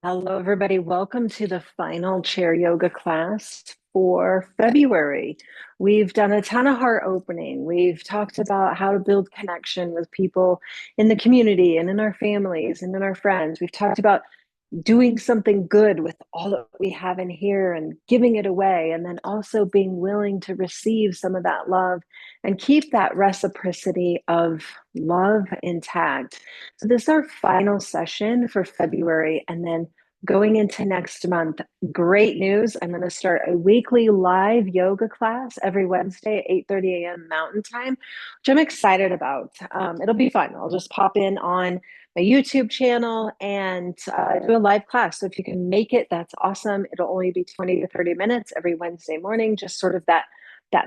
Hello, everybody. Welcome to the final chair yoga class for February. We've done a ton of heart opening. We've talked about how to build connection with people in the community and in our families and in our friends. We've talked about doing something good with all that we have in here and giving it away, and then also being willing to receive some of that love and keep that reciprocity of love intact. So, this is our final session for February, and then going into next month, great news. I'm going to start a weekly live yoga class every Wednesday at 8:30 a.m. Mountain Time, which I'm excited about. It'll be fun. I'll just pop in on my YouTube channel and do a live class. So if you can make it, that's awesome. It'll only be 20 to 30 minutes every Wednesday morning, just sort of that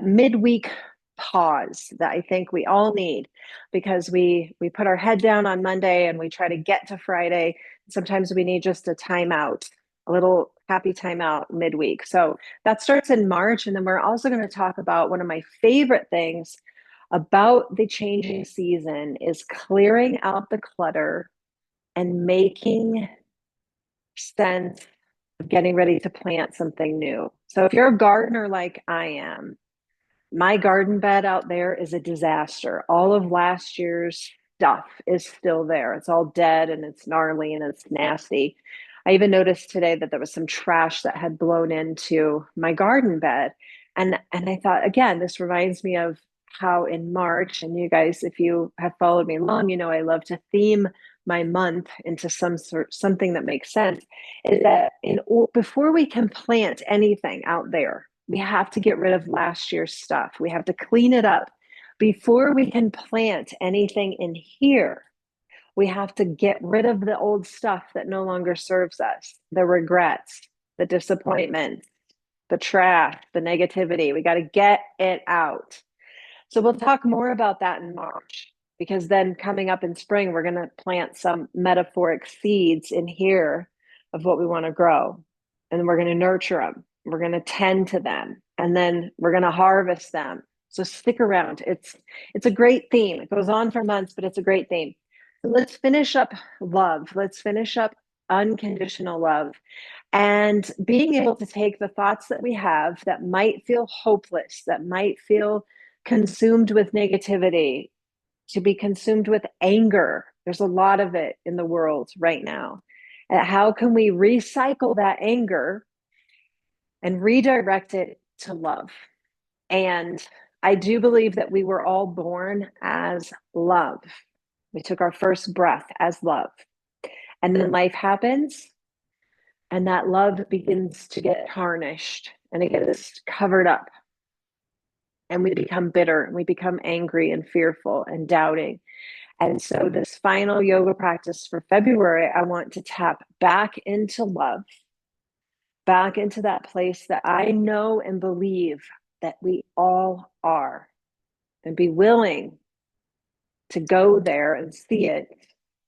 midweek pause that I think we all need, because we put our head down on Monday and we try to get to Friday. Sometimes we need just a timeout, a little happy timeout midweek. So that starts in March. And then we're also going to talk about one of my favorite things about the changing season is clearing out the clutter and making sense of getting ready to plant something new. So if you're a gardener like I am, my garden bed out there is a disaster. All of last year's stuff is still there. It's all dead and it's gnarly and it's nasty. I even noticed today that there was some trash that had blown into my garden bed. And I thought, again, this reminds me of how in March, and you guys, if you have followed me long, you know I love to theme my month into something that makes sense. Is that before we can plant anything out there, we have to get rid of last year's stuff. We have to clean it up. Before we can plant anything in here, we have to get rid of the old stuff that no longer serves us, the regrets, the disappointment, the trash, the negativity. We got to get it out. So we'll talk more about that in March, because then coming up in spring, we're going to plant some metaphoric seeds in here of what we want to grow. And then we're going to nurture them. We're going to tend to them, and then we're going to harvest them. So stick around. It's a great theme. It goes on for months, but it's a great theme. So let's finish up love. Let's finish up unconditional love, and being able to take the thoughts that we have that might feel hopeless, that might feel consumed with negativity, to be consumed with anger. There's a lot of it in the world right now. And how can we recycle that anger and redirect it to love? And I do believe that we were all born as love. We took our first breath as love. And then life happens, and that love begins to get tarnished and it gets covered up. And we become bitter and we become angry and fearful and doubting. And so, this final yoga practice for February, I want to tap back into love, back into that place that I know and believe that we all are, and be willing to go there and see it,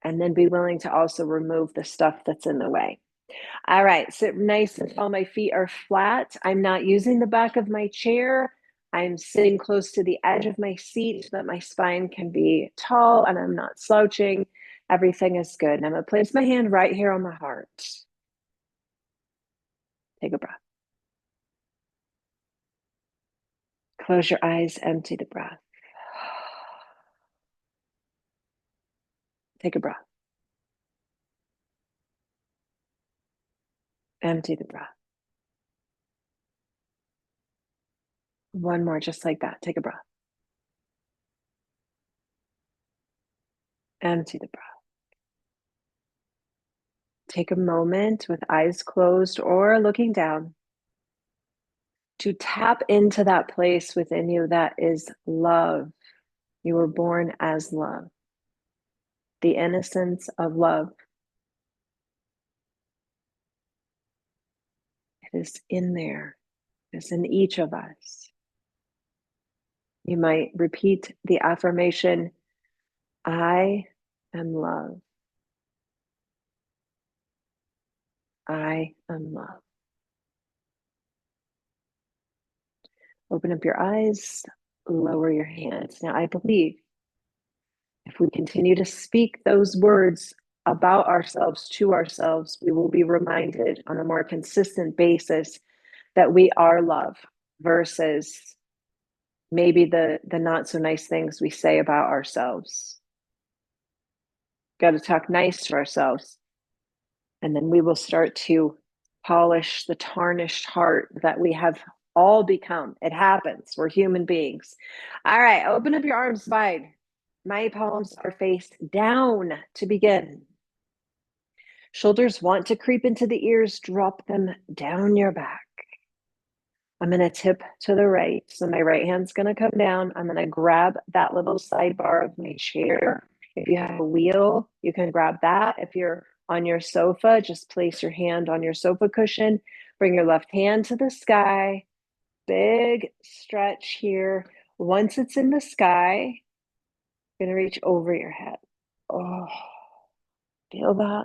and then be willing to also remove the stuff that's in the way. All right, sit nice until my feet are flat. I'm not using the back of my chair. I'm sitting close to the edge of my seat so that my spine can be tall and I'm not slouching. Everything is good. And I'm going to place my hand right here on my heart. Take a breath. Close your eyes, empty the breath. Take a breath. Empty the breath. One more, just like that. Take a breath. Empty the breath. Take a moment with eyes closed or looking down to tap into that place within you that is love. You were born as love, the innocence of love. It is in there, it's in each of us. You might repeat the affirmation, I am love. I am love. Open up your eyes, lower your hands. Now, I believe if we continue to speak those words about ourselves to ourselves, we will be reminded on a more consistent basis that we are love versus maybe the not so nice things we say about ourselves. Got to talk nice to ourselves. And then we will start to polish the tarnished heart that we have all become. It happens. We're human beings. All right, open up your arms wide. My palms are face down to begin. Shoulders want to creep into the ears, drop them down your back. I'm going to tip to the right. So my right hand's going to come down. I'm going to grab that little sidebar of my chair. If you have a wheel, you can grab that. If you're on your sofa, just place your hand on your sofa cushion. Bring your left hand to the sky. Big stretch here. Once it's in the sky, you're going to reach over your head. Oh, feel that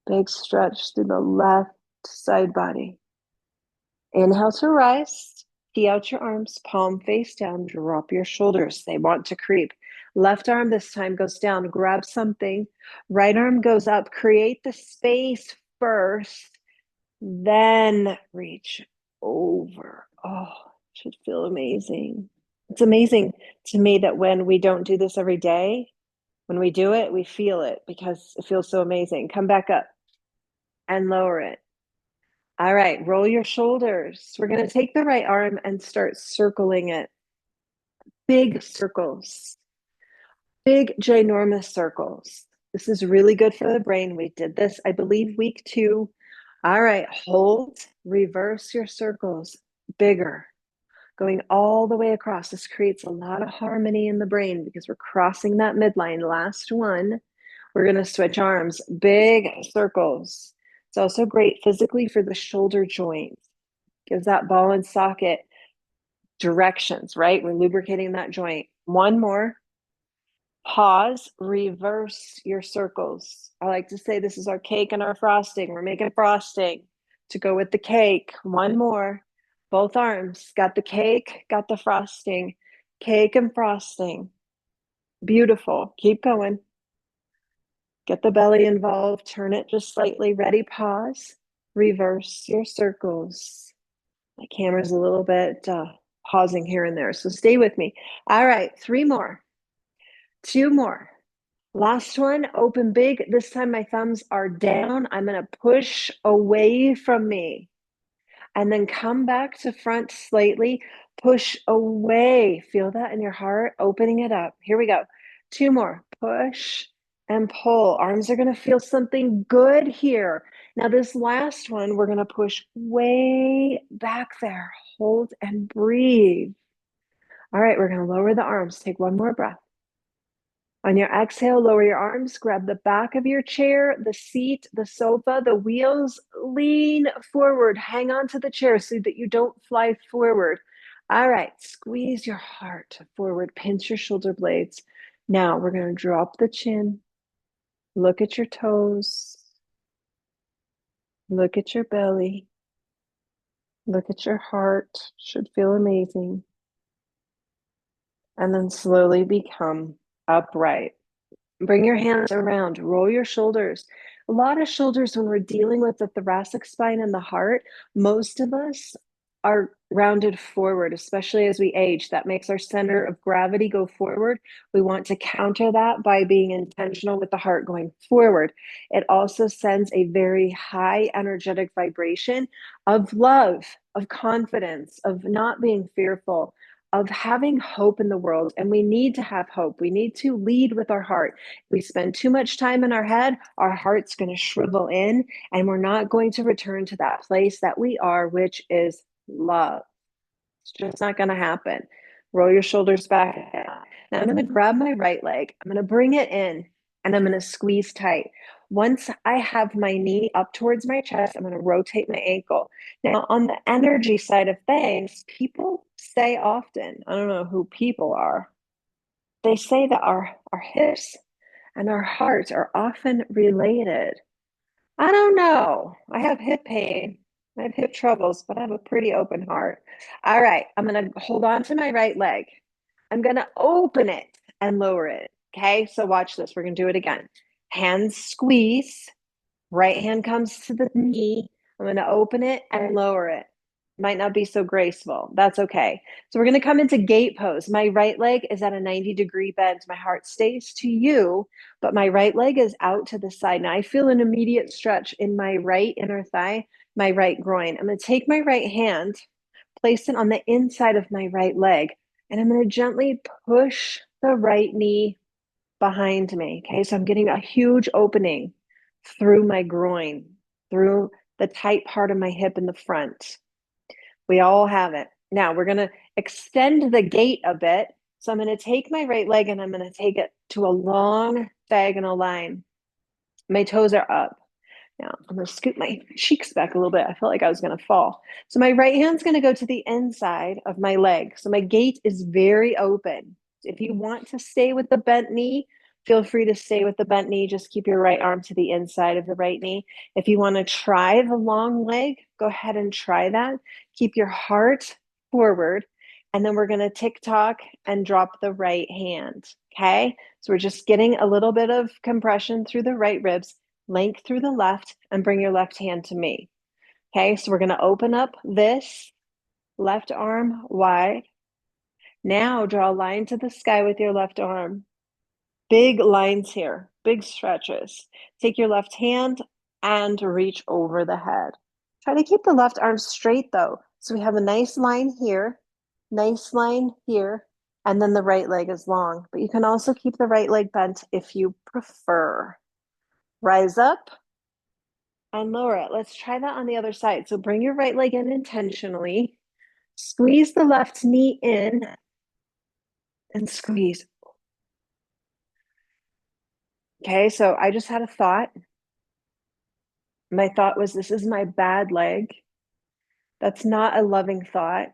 big stretch through the left side body. Inhale to rise. Key out your arms, palm face down, drop your shoulders. They want to creep. Left arm this time goes down, grab something. Right arm goes up, create the space first, then reach over. Oh, should feel amazing. It's amazing to me that when we don't do this every day, when we do it, we feel it because it feels so amazing. Come back up and lower it. All right, roll your shoulders. We're going to take the right arm and start circling it. Big circles, big, ginormous circles. This is really good for the brain. We did this, I believe, week 2. All right, hold, reverse your circles, bigger, going all the way across. This creates a lot of harmony in the brain because we're crossing that midline. Last one, we're going to switch arms, big circles. It's also great physically for the shoulder joint. Gives that ball and socket directions, right? We're lubricating that joint. One more. Pause, reverse your circles. I like to say this is our cake and our frosting. We're making frosting to go with the cake. One more. Both arms. Got the cake, got the frosting. Cake and frosting. Beautiful. Keep going. Get the belly involved. Turn it just slightly. Ready, pause. Reverse your circles. My camera's a little bit pausing here and there, so stay with me. All right, 3 more, 2 more. Last one, open big. This time my thumbs are down. I'm going to push away from me and then come back to front slightly. Push away. Feel that in your heart, opening it up. Here we go. 2 more. Push and pull. Arms are going to feel something good here. Now, this last one, we're going to push way back there. Hold and breathe. All right, we're going to lower the arms. Take one more breath. On your exhale, lower your arms, grab the back of your chair, the seat, the sofa, the wheels, lean forward, hang on to the chair so that you don't fly forward. All right, squeeze your heart forward, pinch your shoulder blades. Now we're going to drop the chin, look at your toes, look at your belly, look at your heart, should feel amazing. And then slowly become upright. Bring your hands around, roll your shoulders. A lot of shoulders when we're dealing with the thoracic spine and the heart, most of us are rounded forward, especially as we age. That makes our center of gravity go forward. We want to counter that by being intentional with the heart going forward. It also sends a very high energetic vibration of love, of confidence, of not being fearful, of having hope in the world. And we need to have hope. We need to lead with our heart. We spend too much time in our head, our heart's going to shrivel in, and we're not going to return to that place that we are, which is love. It's just not going to happen. Roll your shoulders back. Now I'm going to grab my right leg. I'm going to bring it in and I'm going to squeeze tight. Once I have my knee up towards my chest, I'm going to rotate my ankle. Now, on the energy side of things, people say often, I don't know who people are, they say that our hips and our hearts are often related. I don't know. I have hip pain. I have hip troubles, but I have a pretty open heart. All right, I'm going to hold on to my right leg. I'm going to open it and lower it. Okay, so watch this. We're going to do it again. Hands squeeze. Right hand comes to the knee. I'm going to open it and lower it. Might not be so graceful. That's okay. So we're going to come into gate pose. My right leg is at a 90-degree bend. My heart stays to you, but my right leg is out to the side. Now I feel an immediate stretch in my right inner thigh, my right groin. I'm going to take my right hand, place it on the inside of my right leg, and I'm going to gently push the right knee behind me. Okay, so I'm getting a huge opening through my groin, through the tight part of my hip in the front. We all have it. Now we're going to extend the gait a bit. So I'm going to take my right leg and I'm going to take it to a long diagonal line. My toes are up. Now I'm going to scoot my cheeks back a little bit. I felt like I was going to fall. So my right hand's going to go to the inside of my leg. So my gait is very open. If you want to stay with the bent knee, feel free to stay with the bent knee. Just keep your right arm to the inside of the right knee. If you want to try the long leg, go ahead and try that. Keep your heart forward. And then we're going to tick tock and drop the right hand. Okay. So we're just getting a little bit of compression through the right ribs, length through the left, and bring your left hand to me. Okay. So we're going to open up this left arm wide. Now draw a line to the sky with your left arm. Big lines here, big stretches. Take your left hand and reach over the head. Try to keep the left arm straight though. So we have a nice line here, nice line here, and then the right leg is long. But you can also keep the right leg bent if you prefer. Rise up and lower it. Let's try that on the other side. So bring your right leg in intentionally. Squeeze the left knee in and squeeze. Okay, so I just had a thought. My thought was, this is my bad leg. That's not a loving thought.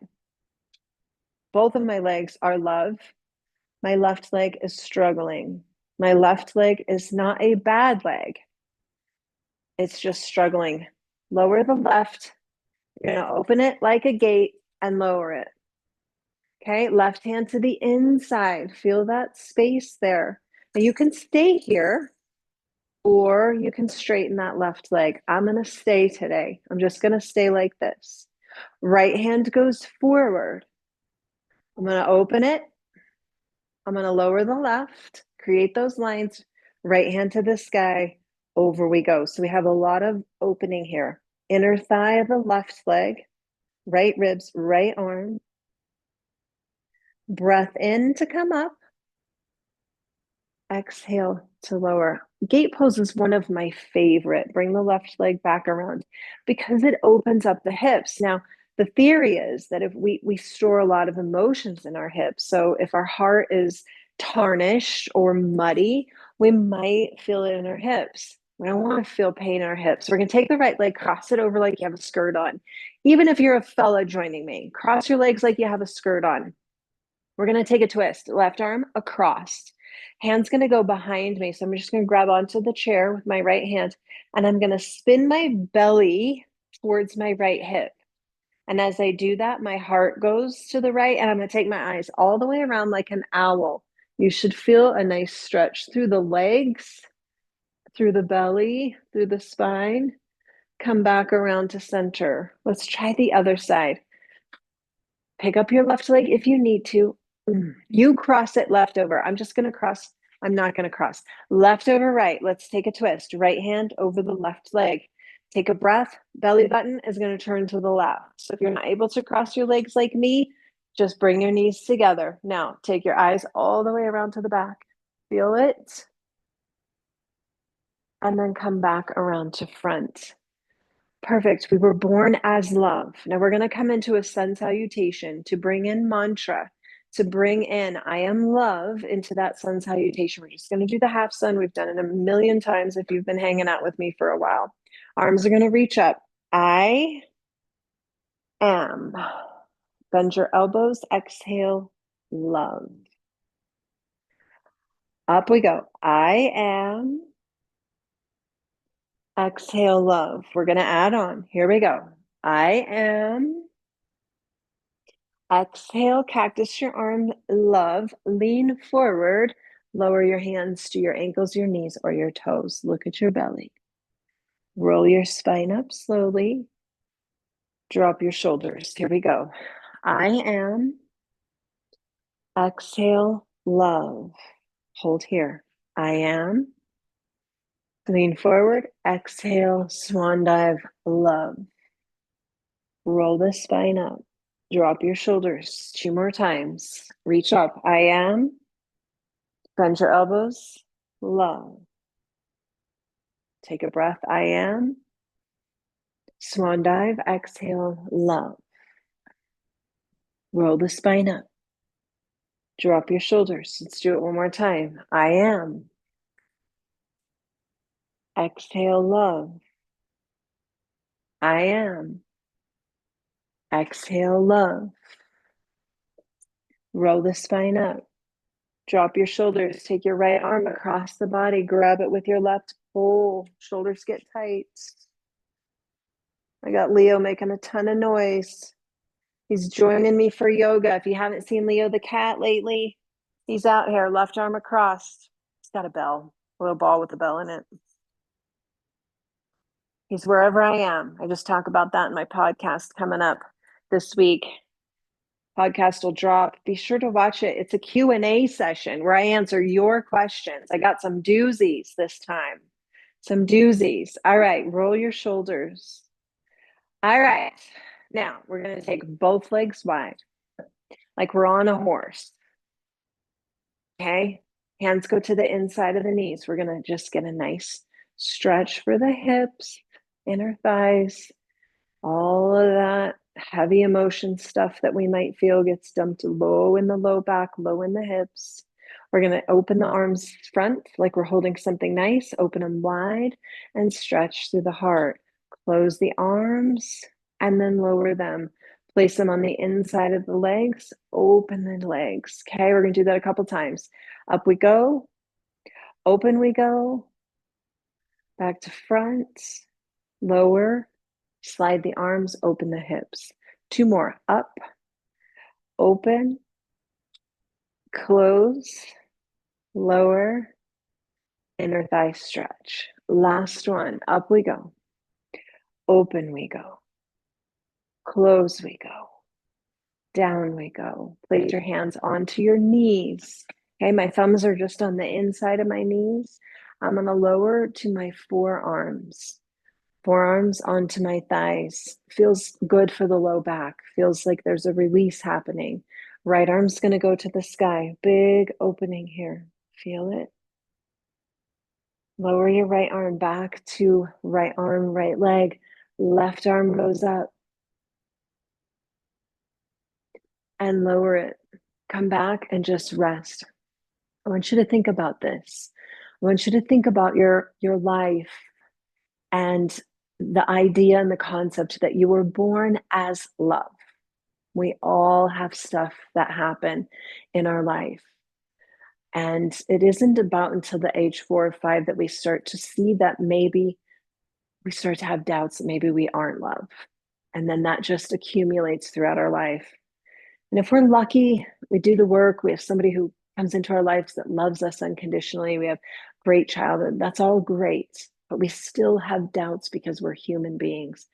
Both of my legs are love. My left leg is struggling. My left leg is not a bad leg. It's just struggling. Lower the left. You're going to open it like a gate and lower it. Okay, left hand to the inside. Feel that space there. Now you can stay here or you can straighten that left leg. I'm going to stay today. I'm just going to stay like this. Right hand goes forward. I'm going to open it. I'm going to lower the left, create those lines, right hand to the sky, over we go. So we have a lot of opening here. Inner thigh of the left leg, right ribs, right arm. Breath in to come up. Exhale to lower. Gate pose is one of my favorite. Bring the left leg back around because it opens up the hips. Now, the theory is that if we store a lot of emotions in our hips, so if our heart is tarnished or muddy, we might feel it in our hips. We don't want to feel pain in our hips. We're going to take the right leg, cross it over like you have a skirt on. Even if you're a fella joining me, cross your legs like you have a skirt on. We're going to take a twist. Left arm across. Hand's going to go behind me. So I'm just going to grab onto the chair with my right hand and I'm going to spin my belly towards my right hip. And as I do that, my heart goes to the right and I'm going to take my eyes all the way around like an owl. You should feel a nice stretch through the legs, through the belly, through the spine. Come back around to center. Let's try the other side. Pick up your left leg if you need to. You cross it left over. I'm just going to cross. I'm not going to cross. Left over right. Let's take a twist. Right hand over the left leg. Take a breath. Belly button is going to turn to the left. So if you're not able to cross your legs like me, just bring your knees together. Now, take your eyes all the way around to the back. Feel it. And then come back around to front. Perfect. We were born as love. Now we're going to come into a sun salutation to bring in mantra, to bring in I am love into that sun salutation. We're just going to do the half sun. We've done it a million times if you've been hanging out with me for a while. Arms are going to reach up. I am. Bend your elbows. Exhale. Love. Up we go. I am. Exhale. Love. We're going to add on. Here we go. I am. Exhale, cactus your arm, love, lean forward, Lower your hands to your ankles, your knees, or your toes. Look at your belly. Roll your spine up slowly. Drop your shoulders. Here we go. I am. Exhale, love. Hold here. I am. Lean forward. Exhale, swan dive, love. Roll the spine up. Drop your shoulders 2 more times. Reach up. I am. Bend your elbows. Love. Take a breath. I am. Swan dive. Exhale. Love. Roll the spine up. Drop your shoulders. Let's do it 1 more time. I am. Exhale. Love. I am. Exhale. Love. Roll the spine up. Drop your shoulders. Take your right arm across the body. Grab it with your left. Pull. Shoulders get tight. I got Leo making a ton of noise. He's joining me for yoga. If you haven't seen Leo the cat lately, he's out here, left arm across. He's got a bell, a little ball with a bell in it. He's wherever I am. I just talk about that in my podcast coming up this week. Podcast will drop. Be sure to watch it. It's a Q&A session where I answer your questions. I got some doozies this time. Some doozies. All right, roll your shoulders. All right. Now, we're going to take both legs wide, like we're on a horse. Okay? Hands go to the inside of the knees. We're going to just get a nice stretch for the hips, inner thighs. All of that heavy emotion stuff that we might feel gets dumped low in the low back, low in the hips. We're going to open the arms front like we're holding something nice, open them wide, and stretch through the heart. Close the arms and then lower them. Place them on the inside of the legs, open the legs. Okay, we're going to do that a couple times. Up we go, open we go, back to front, lower, slide the arms, open the hips. 2 more. Up, open, close, lower, inner thigh stretch. Last one. Up we go. Open we go. Close we go. Down we go. Place your hands onto your knees. Okay, my thumbs are just on the inside of my knees. I'm going to lower to my forearms. Forearms onto my thighs. Feels good for the low back. Feels like there's a release happening. Right arm's going to go to the sky. Big opening here. Feel it? Lower your right arm back to right arm, right leg. Left arm goes up. And lower it. Come back and just rest. I want you to think about this. I want you to think about your life and the idea and the concept that you were born as love. We all have stuff that happen in our life. And it isn't about until the age 4 or 5 that we start to see that maybe we start to have doubts that maybe we aren't love. And then that just accumulates throughout our life. And if we're lucky, we do the work, we have somebody who comes into our lives that loves us unconditionally, we have great childhood, that's all great. But we still have doubts because we're human beings.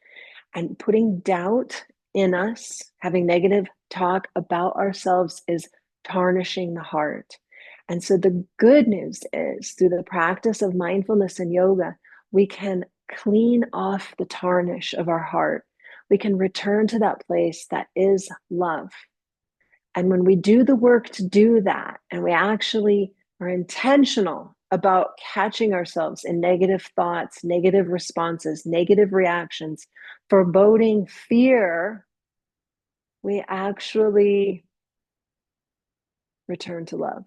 And putting doubt in us, having negative talk about ourselves is tarnishing the heart. And so the good news is through the practice of mindfulness and yoga, we can clean off the tarnish of our heart. We can return to that place that is love. And when we do the work to do that, and we actually are intentional about catching ourselves in negative thoughts, negative responses, negative reactions, foreboding fear, we actually return to love.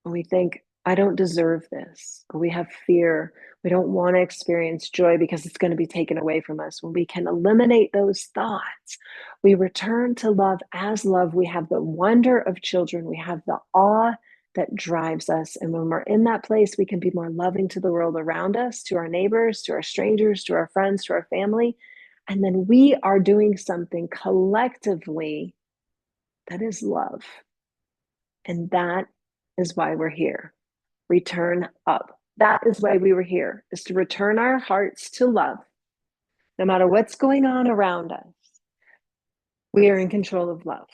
And we think, I don't deserve this. Or we have fear. We don't want to experience joy because it's going to be taken away from us. When we can eliminate those thoughts, we return to love as love. We have the wonder of children. We have the awe that drives us. And when we're in that place, we can be more loving to the world around us, to our neighbors, to our strangers, to our friends, to our family. And then we are doing something collectively that is love. And that is why we're here. return up. That is why we were here, is to return our hearts to love. No matter what's going on around us, we are in control of love.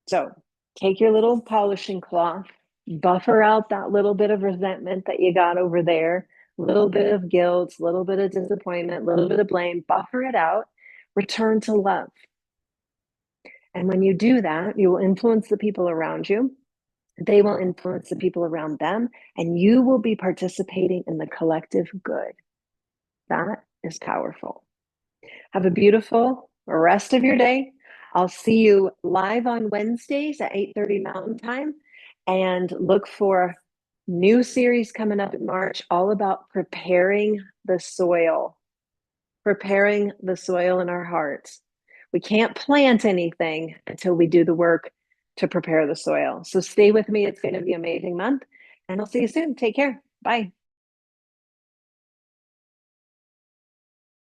So take your little polishing cloth, buffer out that little bit of resentment that you got over there, a little bit of guilt, a little bit of disappointment, a little bit of blame, buffer it out, return to love. And when you do that, you will influence the people around you. They will influence the people around them, and you will be participating in the collective good. That is powerful. Have a beautiful rest of your day. I'll see you live on Wednesdays at 8:30 Mountain Time, and look for new series coming up in March, all about preparing the soil in our hearts. We can't plant anything until we do the work to prepare the soil. So stay with me. It's going to be an amazing month, and I'll see you soon. Take care. Bye.